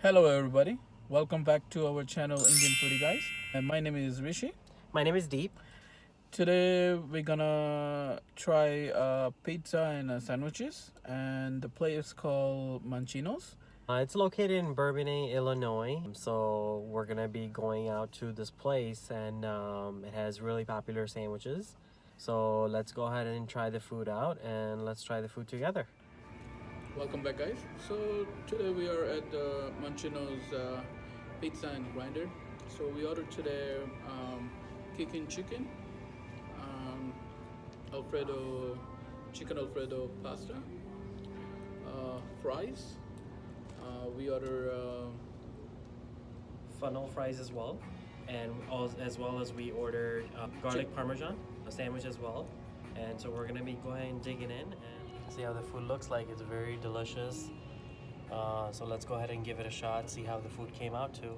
Hello, everybody. Welcome back to our channel, Indian Foodie Guys. My name is Rishi. My name is Deep. Today, we're gonna try pizza and sandwiches, and the place is called Mancino's. It's located in Bourbonnais, Illinois. So we're gonna be going out to this place, and it has really popular sandwiches. So let's go ahead and try the food out, and let's try the food together. Welcome back, guys. So today we are at Mancino's Pizza and Grinder. So we ordered today Kickin chicken, um, Alfredo, chicken Alfredo pasta, fries. We order Funnel fries as well, and as well as we ordered garlic parmesan, a sandwich as well. And so we're gonna be going and digging in and see how the food looks like. It's very delicious. So let's go ahead and give it a shot, see how the food came out too.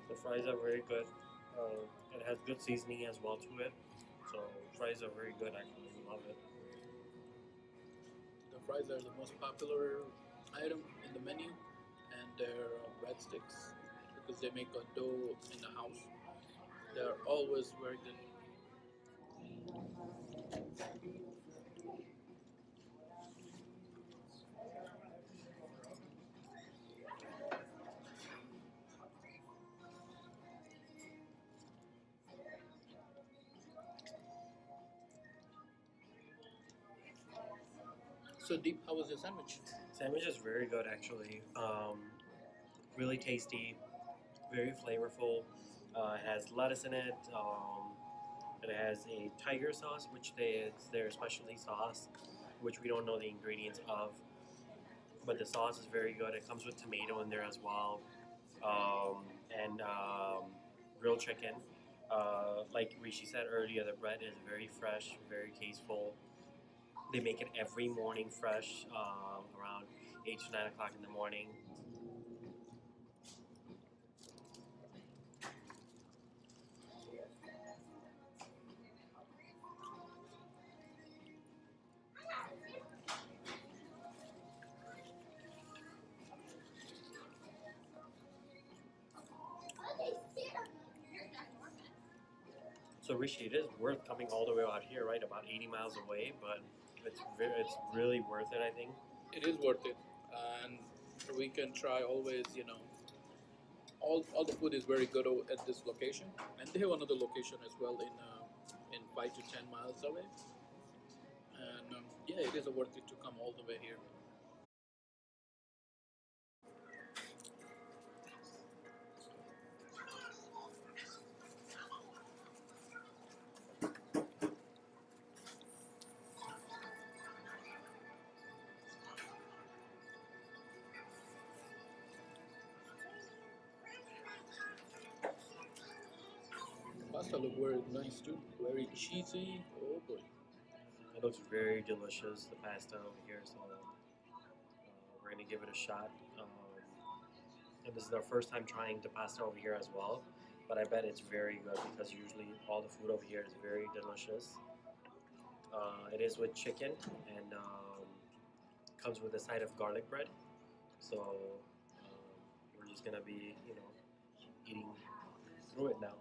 The fries are very good. It has good seasoning as well to it. So fries are very good. I actually love it. the fries are the most popular item in the menu, and their breadsticks because they make a dough in the house. They're always very good. So Deep, how was your sandwich? Sandwich is very good actually. Really tasty, very flavorful. It has lettuce in it. It has a tiger sauce, which it's their specialty sauce, which we don't know the ingredients of. But the sauce is very good. It comes with tomato in there as well, and grilled chicken. Like Rishi said earlier, the bread is very fresh, very tasteful. They make it every morning fresh, around 8 to 9 o'clock in the morning. So Rishi, it is worth coming all the way out here, right? About 80 miles away, but it's really worth it, I think. It is worth it, and we can try always. All the food is very good at this location, and they have another location as well in 5 to 10 miles away. And yeah, it is worth it to come all the way here. Pasta look very nice too, very cheesy. Oh boy. It looks very delicious, the pasta over here, so we're gonna give it a shot. And this is our first time trying the pasta over here as well, but I bet it's very good because usually all the food over here is very delicious. It is with chicken and comes with a side of garlic bread. So we're just gonna be, eating through it now.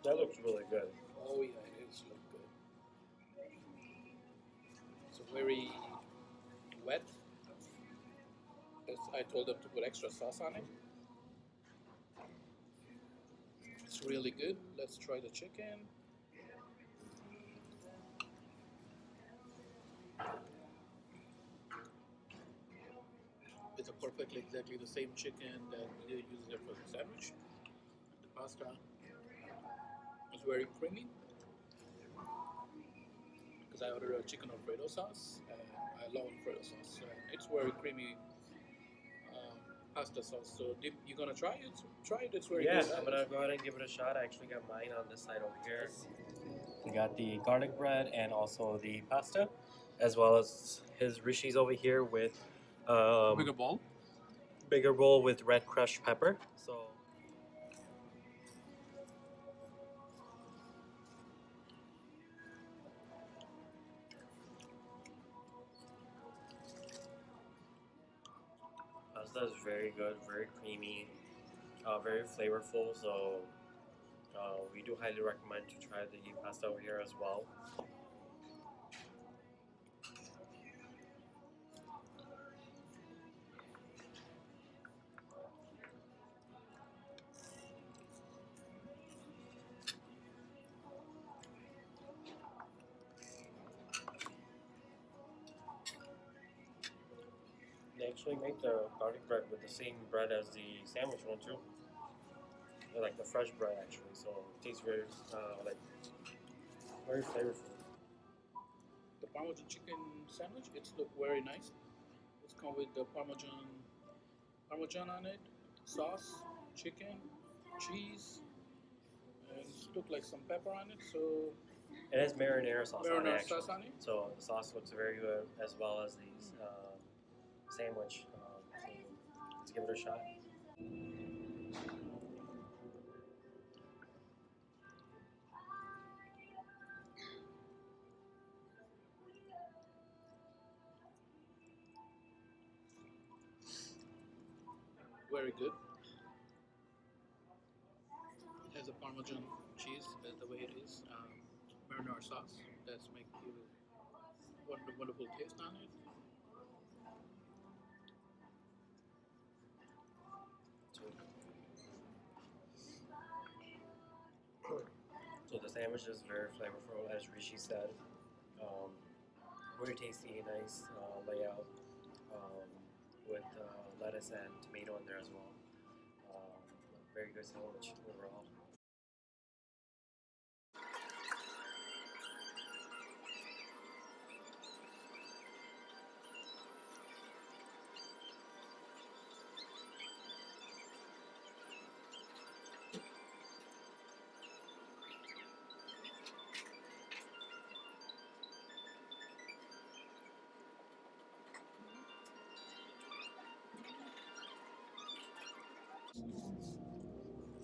That looks really good. Oh yeah, it is look good. So very wet. I told them to put extra sauce on it. It's really good. Let's try the chicken. It's a perfectly exactly the same chicken that we use there for the sandwich. The pasta is very creamy. because I ordered a chicken Alfredo sauce. I love Alfredo sauce. It's very creamy pasta sauce. So you're gonna try it? Try it. It's very Yeah, good. I'm gonna go ahead and give it a shot. I actually got mine on this side over here. We got the garlic bread and also the pasta, as well as his Rishi's over here with Bigger bowl. bigger bowl with red crushed pepper. So pasta is very good, very creamy, very flavorful. So we do highly recommend to try the pasta over here as well. They actually make the garlic bread with the same bread as the sandwich one too. They're like the fresh bread actually, so it tastes very like very flavorful. The Parmesan chicken sandwich. It's look very nice. It's come with the Parmesan on it, sauce, chicken, cheese, and it look like some pepper on it. So It has marinara sauce on it marinara actually. sauce on it. So the sauce looks very good as well as these sandwich. So let's give it a shot. Very good. It has a Parmesan cheese, the way it is. Marinara sauce. That's make you wonderful taste on it. So the sandwich is very flavorful, as Rishi said. Um, very tasty, nice layout with lettuce and tomato in there as well. Um, very good sandwich overall.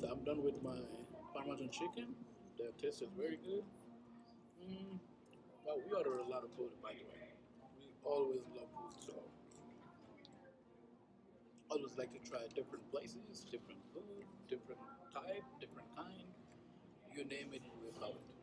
So I'm done with my Parmesan chicken. The taste is very good. Mm, well, we order a lot of food, by the way. We always love food, so always like to try different places, different food, different type, different kind. You name it, we love it.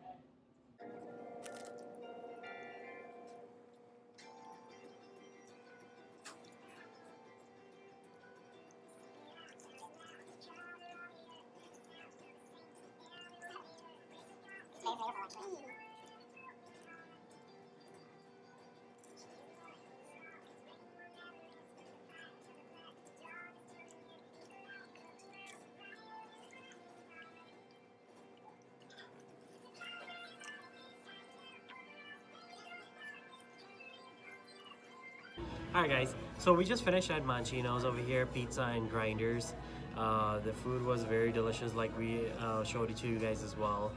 Alright guys, so we just finished at Mancino's over here, pizza and grinders. The food was very delicious like we showed it to you guys as well.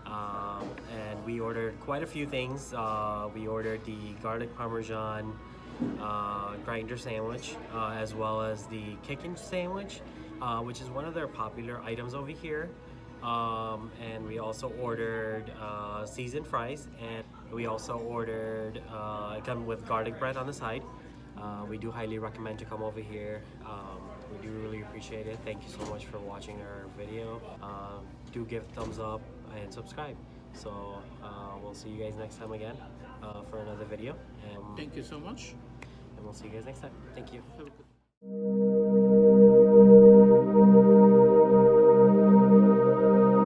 And we ordered quite a few things. We ordered the garlic parmesan grinder sandwich as well as the Kickin sandwich, which is one of their popular items over here. And we also ordered seasoned fries, and we also ordered come with garlic bread on the side. We do highly recommend to come over here. We do really appreciate it. Thank you so much for watching our video. Do give thumbs up and subscribe. So we'll see you guys next time again for another video. And Thank you so much. we'll see you guys next time. Thank you. Have a good